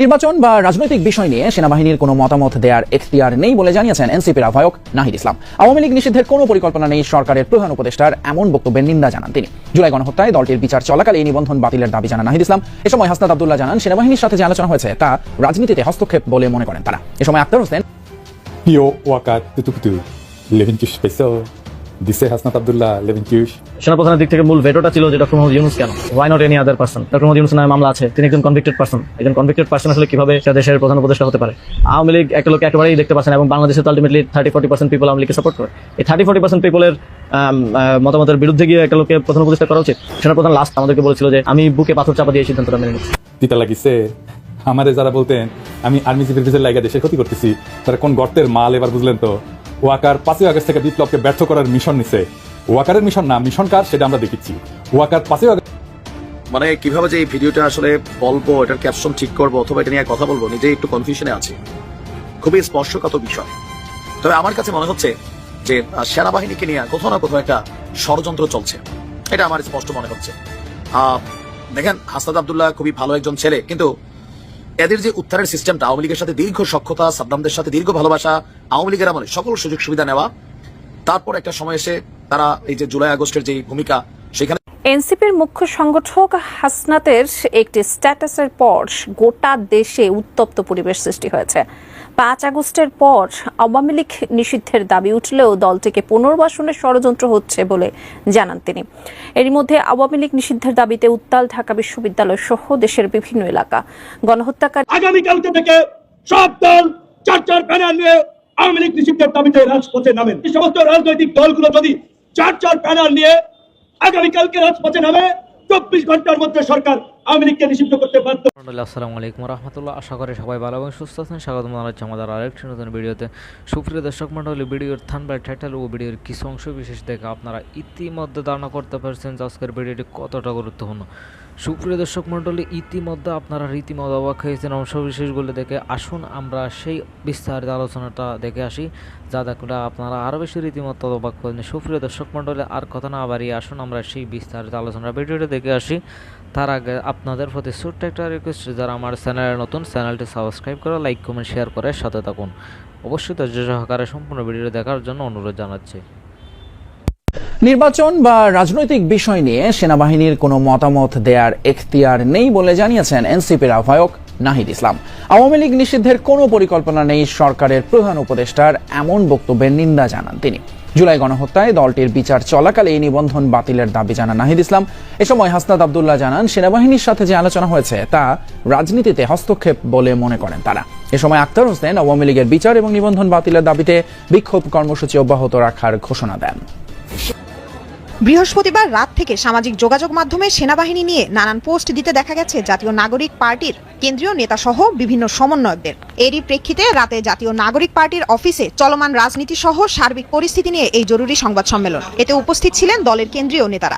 নির্বাচন বা রাজনৈতিক বিষয় নিয়ে সেনাবাহিনীর কোনো মতামত দেওয়ার এখতিয়ার নেই বলে জানিয়েছেন এনসিপির আহ্বায়ক নাহিদ ইসলাম। আওয়ামী লীগ নিষিদ্ধের কোনো পরিকল্পনা নেই সরকারের প্রধান উপদেষ্টার এমন বক্তব্যের নিন্দা জানান তিনি। জুলাই গণহত্যায় দলটির বিচার চলাকালে এই নিবন্ধন বাতিলের দাবি জানান নাহিদ ইসলাম। এ সময় হাসনাত আব্দুল্লাহ জানান, সেনাবাহিনীর সাথে যে আলোচনা হয়েছে তা রাজনীতিতে হস্তক্ষেপ বলে মনে করেন তারা। এ সময় আক্তার হোসেন সেনাপ্রধানের দিক থেকে মূল ভেটোটা ছিল যে ডক্টর মোহাম্মদ ইউনূস কেন, why not any other person. Doctor Muhammad Yunus নামে মামলা আছে, তিনি একজন কনভিক্টেড পারসন। একজন কনভিক্টেড পারসন আসলে কিভাবে দেশের প্রধান উপদেষ্টা হতে পারে? আওয়ামী লীগ একটা লোক একেবারেই দেখতে পাচ্ছেন, এবং বাংলাদেশে তো আলটিমেটলি 30-40% পিপল আওয়ামী লীগকে সাপোর্ট করে। এই 30-40% পিপলের মতামতের বিরুদ্ধে গিয়ে একটা লোককে প্রধান উপদেষ্টা করা উচিত? সেনাপ্রধান লাস্ট আমাদেরকে বলেছিল যে আমি বুকে পাথর চাপা দিয়ে সিদ্ধান্তটা মেনে নিচ্ছি। তিতা লাগিছে আমাদের যারা বলতেন আমি আর্মি চিফের ভিতরে লাগা দেশের ক্ষতি করতেছি, তারা কোন গর্তের মাল এবার বুঝলেন তো। ওয়াকার 5ই আগস্ট থেকে বিপ্লবকে ব্যর্থ করার মিশন নিছে। ওয়াকারের মিশন না, মিশন কার সেটা আমরা দেখেছি। ওয়াকার 5ই আগস্ট মানে কিভাবে যে এই ভিডিওটা আসলে বলবো, এটার ক্যাপশন ঠিক করবো অথবা এটা নিয়ে কথা বলবো, নিজেই একটু কনফিউশনে আছি। খুবই স্পর্শকাতর বিষয়। তবে আমার কাছে মনে হচ্ছে যে সেনাবাহিনীকে নিয়ে কোথাও না কোথাও একটা ষড়যন্ত্র চলছে, এটা আমার স্পষ্ট মনে হচ্ছে। দেখেন, হাসনাত আব্দুল্লাহ খুবই ভালো একজন ছেলে, কিন্তু এদের যে উত্তরের সিস্টেমটা, আওয়ামী লীগের সাথে দীর্ঘ সখ্যতা, সাদ্দামদের সাথে দীর্ঘ ভালোবাসা, আওয়ামী লীগের আমলে সকল সুযোগ সুবিধা নেওয়া, তারপর একটা সময় এসে তারা এই যে জুলাই আগস্টের যে ভূমিকা, সেখানে এনসিপির মুখ্য সংগঠক হাসনাতের একটি স্ট্যাটাসের পর গোটা দেশে উত্তপ্ত পরিবেশ সৃষ্টি হয়েছে। 5 আগস্টের পর আওয়ামী লীগ নিষিদ্ধের দাবি উঠলেও দলটিকে পুনর্বাসনের ষড়যন্ত্র হচ্ছে বলে জানান তিনি। এরই মধ্যে আওয়ামী লীগ নিষিদ্ধের দাবিতে উত্তাল ঢাকা বিশ্ববিদ্যালয় সহ দেশের বিভিন্ন এলাকা। গণহত্যাকারী আগামীকালকে থেকে সব দল চার প্যানেল নিয়ে আওয়ামী লীগ নিষিদ্ধের দাবিতে রাজপথে নামেন। এই সমস্ত রাজনৈতিক দলগুলো যদি চার প্যানেল নিয়ে আগামীকালকে রাজপথে নামে, 24 ঘন্টার মধ্যে সরকার আওয়ামী লীগকে নিষিদ্ধ করতে বাধ্য। আসসালামু আলাইকুম রহমতুল্লাহ। আশা করি সবাই ভালো এবং সুস্থ আছেন। স্বাগত জানাচ্ছি আমাদের আরেকটি নতুন ভিডিওতে। সুপ্রিয় দর্শক মণ্ডলী, ভিডিওর থাম্বনেল, টাইটেল ও ভিডিওর কিছু অংশ বিশেষ দেখে আপনারা ইতিমধ্যে ধারণা করতে পারছেন যে আজকের ভিডিওটি কতটা গুরুত্বপূর্ণ। সুপ্রিয় দর্শক মণ্ডলী, ইতিমধ্যে আপনারা রীতিমতো অবাক হয়েছেন অংশ বিশেষগুলো দেখে। আসুন আমরা সেই বিস্তারিত আলোচনাটা দেখে আসি, যা দেখলে আপনারা আরও বেশি রীতিমতো অবাক করেন। সুপ্রিয় দর্শক মণ্ডলী, আর কথা না বাড়িয়ে আসুন আমরা সেই বিস্তারিত আলোচনা ভিডিওটি দেখে আসি। তার আগে আপনাদের প্রতি ছোট্ট একটা রিকোয়েস্ট, যারা আমার চ্যানেলে নতুন, চ্যানেলটি সাবস্ক্রাইব করে লাইক কমেন্ট শেয়ার করে সাথে থাকুন। অবশ্যই ধৈর্য সহকারে সম্পূর্ণ ভিডিওটি দেখার জন্য অনুরোধ জানাচ্ছি। নির্বাচন বা রাজনৈতিক বিষয় নিয়ে সেনাবাহিনীর কোনো মতামত দেওয়ার এখতিয়ার নেই বলে জানিয়েছেন এনসিপির আহ্বায়ক নাহিদ ইসলাম। আওয়ামী লীগ নিষিদ্ধের কোনো পরিকল্পনা নেই সরকারের প্রধান উপদেষ্টার এমন বক্তব্যের নিন্দা জানান তিনি। জুলাই গণহত্যায় দলটির বিচার চলাকালে এই নিবন্ধন বাতিলের দাবি জানান নাহিদ ইসলাম। এ সময় হাসনাত আব্দুল্লাহ জানান, সেনাবাহিনীর সাথে যে আলোচনা হয়েছে তা রাজনীতিতে হস্তক্ষেপ বলে মনে করেন তারা। এ সময় আক্তার হোসেন আওয়ামী লীগের বিচার এবং নিবন্ধন বাতিলের দাবিতে বিক্ষোভ কর্মসূচি অব্যাহত রাখার ঘোষণা দেন। বৃহস্পতিবার রাত থেকে সামাজিক যোগাযোগ মাধ্যমে সেনাবাহিনী নিয়ে নানান পোস্ট দিতে দেখা গেছে জাতীয় নাগরিক পার্টির কেন্দ্রীয় নেতা সহ বিভিন্ন সমন্বয়কদের। এরই প্রেক্ষিতে রাতে জাতীয় নাগরিক পার্টির অফিসে চলমান রাজনীতি সহ সার্বিক পরিস্থিতি নিয়ে এই জরুরি সংবাদ সম্মেলন। এতে উপস্থিত ছিলেন দলের কেন্দ্রীয় নেতারা।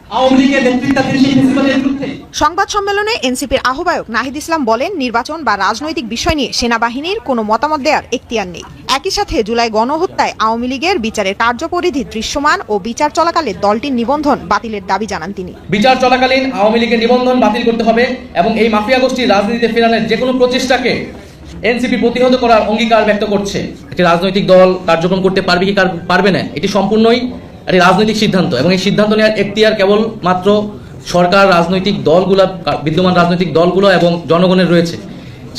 সংবাদ সম্মেলনে এনসিপির আহ্বায়ক নাহিদ ইসলাম বলেন, নির্বাচন বা রাজনৈতিক বিষয় নিয়ে সেনাবাহিনীর কোনো মতামত দেওয়ার এখতিয়ার নেই। একই সাথে জুলাই গণহত্যায় আওয়ামী লীগের বিচারের কার্যপরিধি দৃশ্যমান ও বিচার চলাকালে দলটির নিবন্ধন বাতিলের দাবি জানান তিনি। বিচার চলাকালীন আওয়ামী লীগের নিবন্ধন বাতিল করতে হবে এবং এই মাফিয়া গোষ্ঠীর রাজনীতিতে ফেরানোর যে কোনো প্রচেষ্টাকে এনসিপি প্রতিহত করার অঙ্গীকার ব্যক্ত করছে। একটি রাজনৈতিক দল কার্যক্রম করতে পারবে কি পারবে না, এটি সম্পূর্ণই একটি রাজনৈতিক সিদ্ধান্ত, এবং এই সিদ্ধান্ত নেওয়ার এখতিয়ার কেবল মাত্র সরকার, রাজনৈতিক দলগুলো, বিদ্যমান রাজনৈতিক দলগুলো এবং জনগণের রয়েছে।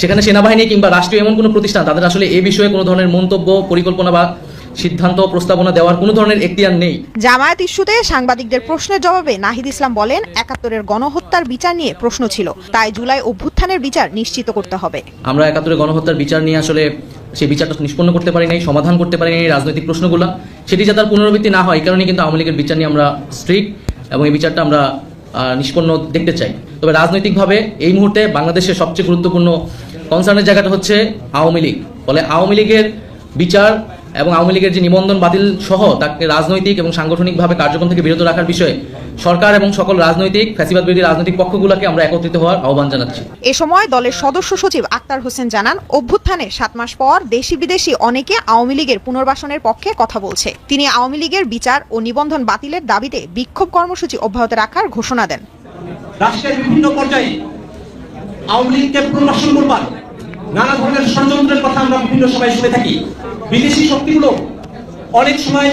সেখানে সেনাবাহিনী কিংবা রাষ্ট্রীয় এমন কোনো প্রতিষ্ঠান, তাদের আসলে এই বিষয়ে কোনো ধরনের মন্তব্য, পরিকল্পনা বা সিদ্ধান্ত, প্রস্তাবনা দেওয়ার কোনো ধরনের এখতিয়ার নেই। জামায়াত ইস্যুতে সাংবাদিকদের প্রশ্নের জবাবে নাহিদ ইসলাম বলেন, 71-এর গণহত্যার বিচার নিয়ে প্রশ্ন ছিল, তাই জুলাই অভ্যুত্থানের বিচার নিশ্চিত করতে হবে। আমরা 71-এর গণহত্যার বিচার নিয়ে আসলে সেই বিচারটা নিষ্পন্ন করতে পারি নাই, সমাধান করতে পারি নাই রাজনৈতিক প্রশ্নগুলো। সেটি যাতে তার পুনরাবৃত্তি না হয়, এই কারণে কিন্তু আওয়ামী লীগের বিচার নিয়ে আমরা স্ট্রিক্ট, এবং এই বিচারটা আমরা নিষ্পন্ন দেখতে চাই। তবে রাজনৈতিকভাবে এই মুহূর্তে বাংলাদেশের সবচেয়ে গুরুত্বপূর্ণ কনসার্নের জায়গাটা হচ্ছে আওয়ামী লীগ। ফলে আওয়ামী লীগের বিচার এবং আওয়ামী লীগের যে নিবন্ধন বাতিল সহ তাকে রাজনৈতিক এবং সাংগঠনিকভাবে কার্যক্রম থেকে বিরত রাখার বিষয়ে সরকার এবং সকল রাজনৈতিক ফ্যাসিবাদ বিরোধী রাজনৈতিক পক্ষগুলোকে আমরা একত্রিত হওয়ার আহ্বান জানাচ্ছি। এ সময় দলের সদস্য সচিব আক্তার হোসেন জানান, অভ্যুত্থানে 7 মাস পর দেশি বিদেশি অনেকে আওয়ামী লীগের পুনর্বাসনের পক্ষে কথা বলছে। তিনি আওয়ামী লীগের বিচার ও নিবন্ধন বাতিলের দাবিতে বিক্ষোভ কর্মসূচি অব্যাহত রাখার ঘোষণা দেন। রাষ্ট্রের বিভিন্ন পর্যায়ে আওয়ামী লীগকে পুনর্বাসন করবার নানা ধরনের ষড়যন্ত্রের কথা আমরা বিভিন্ন সময় শুনে থাকি। বিদেশি শক্তিগুলো অনেক সময়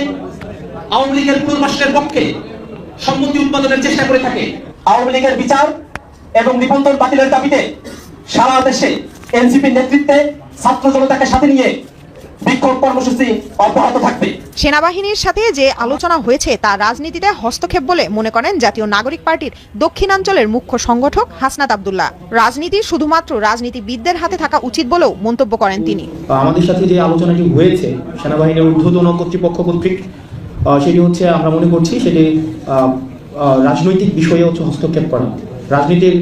আওয়ামী লীগের পুনর্বাসনের পক্ষে সম্মতি উৎপাদনের চেষ্টা করে থাকে। আওয়ামী লীগের বিচার এবং নিবন্ধন বাতিলের দাবিতে সারা দেশে এনসিপির নেতৃত্বে ছাত্র জনতাকে সাথে নিয়ে বিক্ষোভ কর্মসূচি অব্যাহত থাকবে। সেনাবাহিনীর সাথে যে আলোচনা হয়েছে তা রাজনীতিতে হস্তক্ষেপ বলে মনে করেন জাতীয় নাগরিক পার্টির দক্ষিণাঞ্চলের মুখ্য সংগঠক হাসনাত আব্দুল্লাহ। রাজনীতি শুধুমাত্র রাজনীতিবিদদের হাতে থাকা উচিত বলেও মন্তব্য করেন তিনি। আমাদের সাথে যে আলোচনাটি হয়েছে সেনাবাহিনীর ঊর্ধ্বতন কর্তৃপক্ষ কর্তৃক, সেটি হচ্ছে আমরা মনে করছি সেটি রাজনৈতিক বিষয়ে হচ্ছে হস্তক্ষেপ করা। রাজনীতির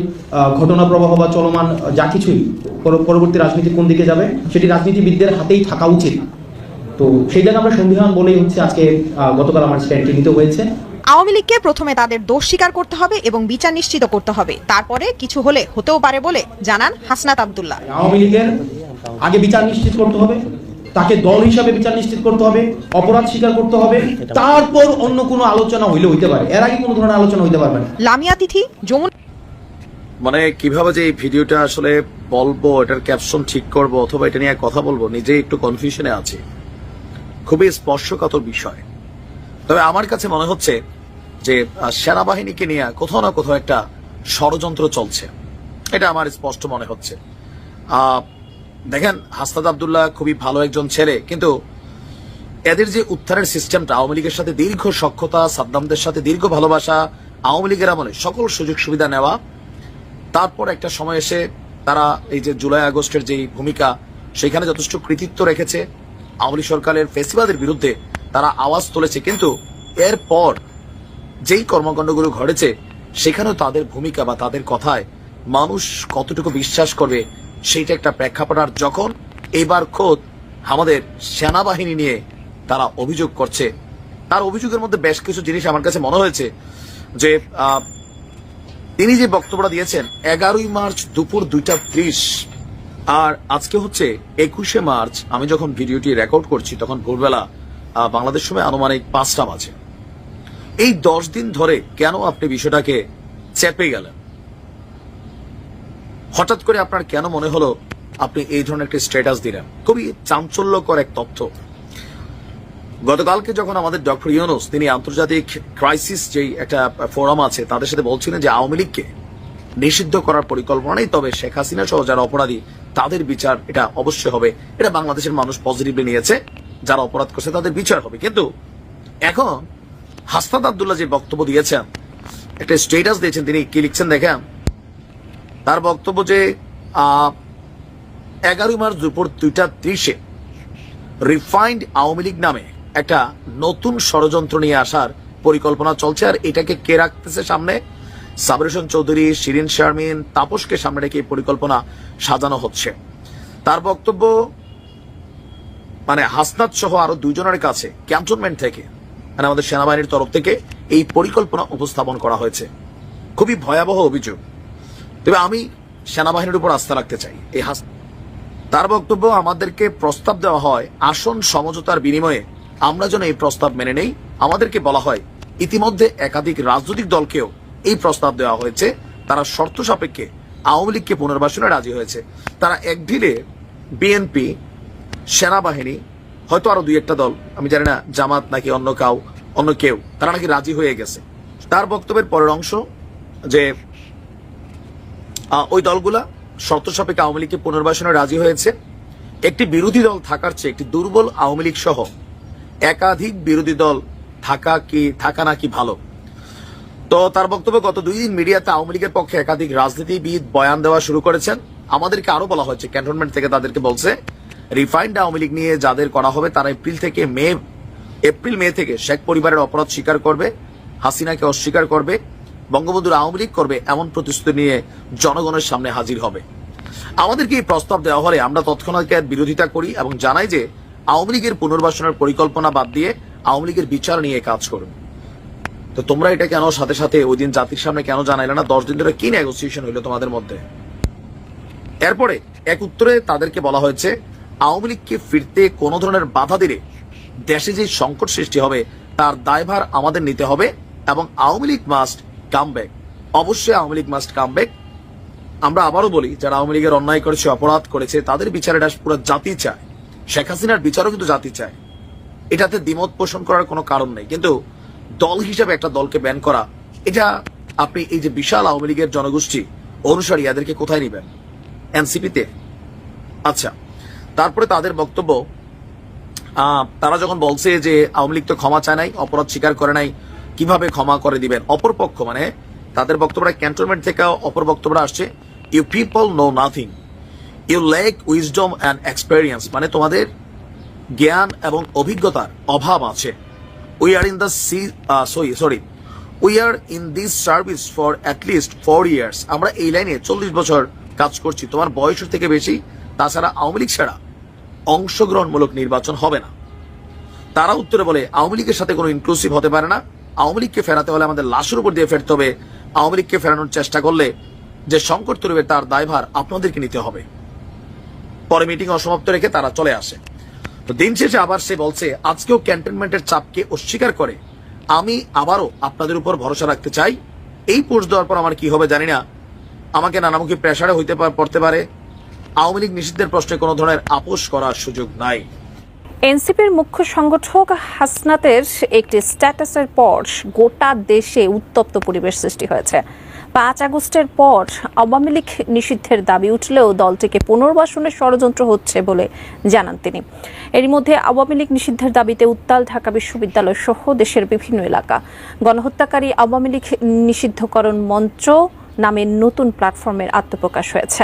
ঘটনা প্রবাহ বা চলমান যা কিছুই পরবর্তী রাজনীতি কোন দিকে যাবে সেটি রাজনীতিবিদদের হাতেই থাকা উচিত। তো সেই জায়গায় আমরা সংবিধান বলেই হচ্ছে আজকে গতকাল আমার স্ট্যান্ডটি নিতে হয়েছে। আওয়ামী লীগকে প্রথমে তাদের দোষ স্বীকার করতে হবে এবং বিচার নিশ্চিত করতে হবে, তারপরে কিছু হলে হতেও পারে বলে জানান হাসনাত আব্দুল্লাহ। আওয়ামী লীগের আগে বিচার নিশ্চিত করতে হবে, তাকে দল হিসাবে বিচার নিশ্চিত করতে হবে, অপরাধ স্বীকার করতে হবে, তারপর অন্য কোনো আলোচনা হইতে পারে। এর আগে কোনো ধরনের আলোচনা হইতে পারবে না। লামিয়া তিথি, যমুনা। মানে কিভাবে যে এই ভিডিওটা আসলে বলবো, এটার ক্যাপশন ঠিক করব অথবা এটা নিয়ে কথা বলবো, নিজেই একটু কনফিউশনে আছি। খুবই স্পর্শকাতর বিষয়। তবে আমার কাছে মনে হচ্ছে যে সেনাবাহিনীকে নিয়ে কোথাও না কোথাও একটা ষড়যন্ত্র চলছে, এটা আমার স্পষ্ট মনে হচ্ছে। দেখেন, হাসনাত আব্দুল্লাহ খুবই ভালো একজন ছেলে, কিন্তু এদের যে উত্থানের সিস্টেমটা, আওয়ামী লীগের সাথে দীর্ঘ সখ্যতা, সাদ্দামদের সাথে দীর্ঘ ভালোবাসা, আওয়ামী লীগের আমলে সকল সুযোগ সুবিধা নেওয়া, তারপর একটা সময় এসে তারা এই যে জুলাই আগস্টের যে ভূমিকা, সেখানে যথেষ্ট কৃতিত্ব রেখেছে। আওয়ামী লীগ সরকারের ফেসিবাদের বিরুদ্ধে তারা আওয়াজ তুলেছে, কিন্তু এরপর যেই কর্মকাণ্ডগুলো ঘটেছে সেখানেও তাদের ভূমিকা বা তাদের কথায় মানুষ কতটুকু বিশ্বাস করবে সেইটা একটা প্রেক্ষাপট। আর যখন এবার খোদ আমাদের সেনাবাহিনী নিয়ে তারা অভিযোগ করছে, তার অভিযোগের মধ্যে বেশ কিছু জিনিস আমার কাছে মনে হয়েছে যে তিনি যে বক্তব্যটা দিয়েছেন 11ই মার্চ দুপুর 2:30, আর আজকে হচ্ছে 21শে মার্চ। আমি যখন ভিডিওটি রেকর্ড করছি তখন ভোরবেলা বাংলাদেশ সময় আনুমানিক 5টা বাজে। এই 10 দিন ধরে কেন আপনি বিষয়টাকে চেপে গেলেন? হঠাৎ করে আপনার কেন মনে হলো আপনি এই ধরনের একটা স্ট্যাটাস দিলেন? খুবই চাঞ্চল্যকর এক তথ্য। গতকালকে যখন আমাদের ডক্টর ইউনূস, তিনি আন্তর্জাতিক ক্রাইসিস যেই একটা ফোরাম আছে তাদের সাথে বলছিলেন যে আওয়ামী লীগকে নিষিদ্ধ করার পরিকল্পনা নেই, তবে শেখ হাসিনা সহ যারা অপরাধী তাদের বিচার এটা অবশ্যই হবে। এটা বাংলাদেশের মানুষ পজিটিভলি নিয়েছে, যারা অপরাধ করছে তাদের বিচার হবে। কিন্তু এখন হাসনাত আব্দুল্লাহ যে বক্তব্য দিয়েছেন, একটা স্ট্যাটাস দিয়েছেন, তিনি কি লিখছেন দেখেন। তার বক্তব্য যে 11ই মার্চ দুপুর 2:30 রিফাইন্ড আওয়ামী লীগ নামে একটা নতুন ষড়যন্ত্র নিয়ে আসার পরিকল্পনা চলছে। আর এটাকে কে রাখতেছে সামনে? সাবির হোসেন চৌধুরী, শিরিন শারমিন, তাপসকে সামনে রেখে এই পরিকল্পনা সাজানো হচ্ছে। তার বক্তব্য, মানে হাসনাত সহ আরো 2 জনের কাছে ক্যান্টনমেন্ট থেকে, মানে আমাদের সেনাবাহিনীর তরফ থেকে এই পরিকল্পনা উপস্থাপন করা হয়েছে। খুবই ভয়াবহ অভিযোগ। তবে আমি সেনাবাহিনীর উপর আস্থা রাখতে চাই। এই তার বক্তব্য, আমাদেরকে প্রস্তাব দেওয়া হয় আসন সমঝোতার বিনিময়ে আমরা যেন এই প্রস্তাব মেনে নেই। আমাদেরকে বলা হয় ইতিমধ্যে একাধিক রাজনৈতিক দলকেও এই প্রস্তাব দেওয়া হয়েছে, তারা শর্ত সাপেক্ষে আওয়ামী লীগকে পুনর্বাসনে রাজি হয়েছে। তারা এক ঢিলে বিএনপি, সেনাবাহিনী, হয়তো আরো 2-1টা দল, আমি জানি না জামাত নাকি অন্য কেউ, তারা নাকি রাজি হয়ে গেছে। তার বক্তব্যের পরের অংশ যে ওই দলগুলা শর্ত সাপেক্ষে আওয়ামী লীগকে পুনর্বাসনে রাজি হয়েছে। একটি বিরোধী দল থাকার চেয়ে একটি দুর্বল আওয়ামী লীগ সহ একাধিক বিরোধী দল থাকা নাকি ভালো। তো তার বক্তব্য, গত 2 দিন মিডিয়াতে আওয়ামী লীগের পক্ষে একাধিক রাজনীতিবিদ বয়ান দেওয়া শুরু করেছেন। আমাদেরকে আরো বলা হয়েছে, ক্যান্টনমেন্ট থেকে তাদেরকে বলছে রিফাইন্ড আওয়ামী লীগ নিয়ে যাদের করা হবে তারা এপ্রিল মে থেকে শেখ পরিবারের অপরাধ স্বীকার করবে, হাসিনাকে অস্বীকার করবে, বঙ্গবন্ধুর আওয়ামী লীগ করবে, এমন প্রতিশ্রুতি নিয়ে জনগণের সামনে হাজির হবে। আমাদেরকে এই প্রস্তাব দেওয়া হলে আমরা তৎক্ষণাৎ বিরোধিতা করি এবং জানাই যে আওয়ামী লীগের পুনর্বাসনের পরিকল্পনা বাদ দিয়ে আওয়ামী লীগের বিচার নিয়ে কাজ করুন। তো তোমরা এটা কেন সাথে সাথে ওই দিন জাতির সামনে কেন জানাইলে না? 10 দিন ধরে কি নেগোসিয়েশন হইলো তোমাদের মধ্যে? এরপরে এক উত্তরে তাদেরকে বলা হয়েছে আওয়ামী লীগকে ফিরতে কোন ধরনের বাধা দিলে দেশে যে সংকট সৃষ্টি হবে তার দায়ভার আমাদের নিতে হবে এবং Awami League must come back. অবশ্যই Awami League must come back. আমরা আবারও বলি, যারা আওয়ামী লীগের অন্যায় করেছে, অপরাধ করেছে, তাদের বিচার এটা পুরো জাতি চায়। শেখ হাসিনার বিচারও কিন্তু জাতি চায়, এটাতে দ্বিমত পোষণ করার কোনো কারণ নেই। কিন্তু দল হিসেবে একটা দলকে ব্যান করা, এটা আপনি এই যে বিশাল আওয়ামী লীগের জনগোষ্ঠী অনুসারী, এদেরকে কোথায় নেবেন? এনসিপিতে? আচ্ছা, তারপরে তাদের বক্তব্য, তারা যখন বলছে যে আওয়ামী লীগ তো ক্ষমা চায় নাই, অপরাধ স্বীকার করে নাই, কিভাবে ক্ষমা করে দিবেন? অপরপক্ষ মানে তাদের বক্তব্যটা ক্যান্টনমেন্ট থেকে অপর বক্তব্যটা আসছে, you people know nothing, you lack wisdom and experience, মানে তোমাদের জ্ঞান এবং অভিজ্ঞতার অভাব আছে। We are in the we are in this service for at least 4 years, আমরা এই লাইনে 40 বছর কাজ করছি, তোমার বয়সের থেকে বেশি। তাছাড়া আওয়ামী লীগ ছাড়া অংশগ্রহণমূলক নির্বাচন হবে না। তারা উত্তরে বলে, আওয়ামী লীগের সাথে কোনো ইনক্লুসিভ হতে পারে না, আওয়ামী লীগকে ফেরাতে হলে আমাদের লাশের উপর দিয়ে ফেরতে হবে, আওয়ামী লীগকে ফেরানোর চেষ্টা করলে যে সংকট তৈরি হবে তার দায়ভার আপনাদেরকে নিতে হবে। পরে মিটিং অসমাপ্ত রেখে তারা চলে আসে। তো দিন শেষে আবার সে বলছে, আজকেও ক্যান্টনমেন্টের চাপকে অস্বীকার করে আমি আবারও আপনাদের উপর ভরসা রাখতে চাই। এই পোস্ট দেওয়ার পর আমার কি হবে জানি না, আমাকে নানামুখী প্রেসারে পড়তে পারে। আওয়ামী লীগ নিষিদ্ধের প্রশ্নে কোনো ধরনের আপোষ করার সুযোগ নাই। এনসিপির মুখ্য সংগঠক হাসনাতের একটি স্ট্যাটাসের পর গোটা দেশে উত্তপ্ত পরিবেশ সৃষ্টি হয়েছে। 5 আগস্টের পর আওয়ামী লীগ নিষিদ্ধের দাবি উঠলেও দলটিকে পুনর্বাসনের ষড়যন্ত্র হচ্ছে বলে জানান তিনি। এরই মধ্যে আওয়ামী লীগ নিষিদ্ধের দাবিতে উত্তাল ঢাকা বিশ্ববিদ্যালয় সহ দেশের বিভিন্ন এলাকা। গণহত্যাকারী আওয়ামী লীগ নিষিদ্ধকরণ মঞ্চ নামে নতুন প্ল্যাটফর্মের আত্মপ্রকাশ হয়েছে।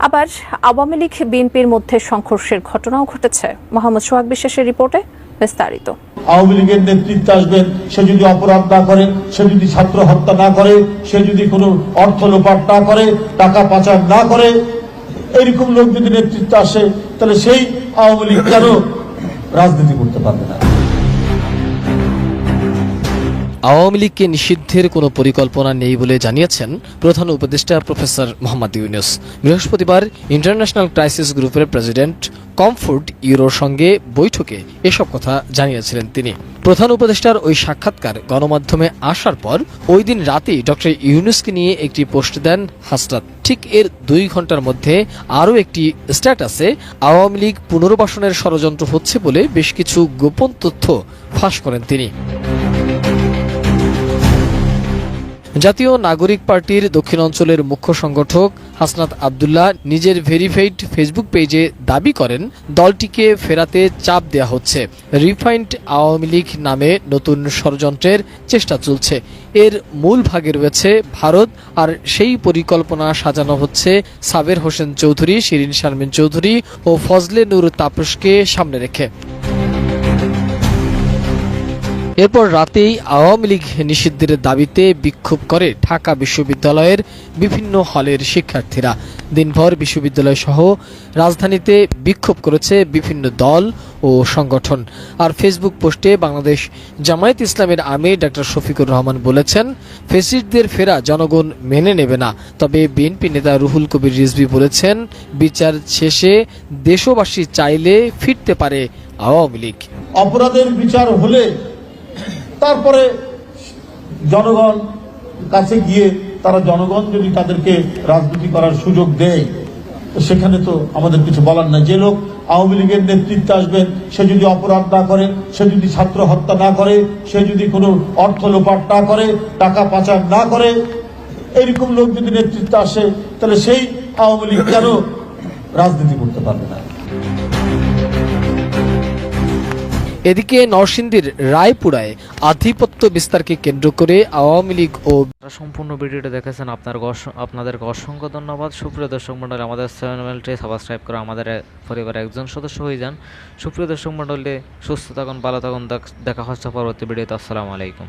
আবার আওয়ামী লীগ বিএনপির মধ্যে সংঘর্ষের ঘটনাও ঘটেছে। মোহাম্মদ সোহাগ বিশ্বাসের রিপোর্টে বিস্তারিত। আওয়ামী লীগের নেতৃত্বে আসবেন, সে যদি অপরাধ না করে, সে যদি ছাত্র হত্যা না করে, সে যদি কোনো অর্থ লোপাট না করে, টাকা পাচার না করে, এরকম লোক যদি নেতৃত্বে আসে, তাহলে সেই আওয়ামী লীগ কেন রাজনীতি করতে পারবে না? আওয়ামী লীগকে নিষিদ্ধের কোনো পরিকল্পনা নেই বলে জানিয়েছেন প্রধান উপদেষ্টা প্রফেসর মোহাম্মদ ইউনূস। বৃহস্পতিবার ইন্টারন্যাশনাল ক্রাইসিস গ্রুপের প্রেসিডেন্ট কমফোর্ট ইউরোর সঙ্গে বৈঠকে এসব কথা জানিয়েছিলেন তিনি। প্রধান উপদেষ্টার ওই সাক্ষাৎকার গণমাধ্যমে আসার পর ওই দিন রাতেই ডক্টর ইউনূসকে নিয়ে একটি পোস্ট দেন হাসনাত। ঠিক এর 2 ঘন্টার মধ্যে আরও একটি স্ট্যাটাসে আওয়ামী লীগ পুনর্বাসনের ষড়যন্ত্র হচ্ছে বলে বেশ কিছু গোপন তথ্য ফাঁস করেন তিনি। জাতীয় নাগরিক পার্টির দক্ষিণ অঞ্চলের মুখ্য সংগঠক হাসনাত আব্দুল্লাহ নিজের ভেরিফাইড ফেসবুক পেজে দাবি করেন, দলটিকে ফেরাতে চাপ দেয়া হচ্ছে, রিফাইন্ড আওয়ামী লীগ নামে নতুন ষড়যন্ত্রের চেষ্টা চলছে। এর মূল ভাগে রয়েছে ভারত, আর সেই পরিকল্পনা সাজানো হচ্ছে সাবের হোসেন চৌধুরী, শিরিন শারমিন চৌধুরী ও ফজলে নূর তাপসকে সামনে রেখে। এরপর রাতেই আওয়ামী লীগ নিষিদ্ধের দাবিতে বিক্ষোভ করে ঢাকা বিশ্ববিদ্যালয়ের বিভিন্ন হলের শিক্ষার্থীরা। দিনভর বিশ্ববিদ্যালয় সহ রাজধানীতে বিক্ষোভ করেছে বিভিন্ন দল ও সংগঠন। আর ফেসবুক পোস্টে বাংলাদেশ জামায়াত ইসলামের আমির ডক্টর শফিকুর রহমান বলেছেন, ফ্যাসিস্টদের ফেরা জনগণ মেনে নেবে না। তবে বিএনপি নেতা রুহুল কবির রিজভী বলেছেন, বিচার শেষে দেশবাসী চাইলে ফিরতে পারে আওয়ামী লীগ। অপরাধের বিচার হলে তারপরে জনগণ কাছে গিয়ে তারা, জনগণ যদি তাদেরকে রাজনীতি করার সুযোগ দেয়, সেখানে তো আমাদের কিছু বলার নাই। যে লোক আওয়ামী লীগের নেতৃত্বে আসবেন, সে যদি অপরাধ না করে, সে যদি ছাত্র হত্যা না করে, সে যদি কোনো অর্থ লোপাট না করে, টাকা পাচার না করে, এরকম লোক যদি নেতৃত্বে আসে, তাহলে সেই আওয়ামী লীগ কেন রাজনীতি করতে পারবে না? এদিকে নরসিংদীর রায়পুরায় আধিপত্য বিস্তারকে কেন্দ্র করে আওয়ামী লীগ ও সম্পূর্ণ ভিডিওটা দেখেছেন আপনাদেরকে অসংখ্য ধন্যবাদ। সুপ্রিয় দর্শক মণ্ডলী, আমাদের চ্যানেলটি সাবস্ক্রাইব করে আমাদের পরিবারের একজন সদস্য হয়ে যান। সুপ্রিয় দর্শক মণ্ডলী, সুস্থ থাকুন, ভালো থাকুন, দেখা হচ্ছে পরবর্তী ভিডিওতে। আসসালামু আলাইকুম।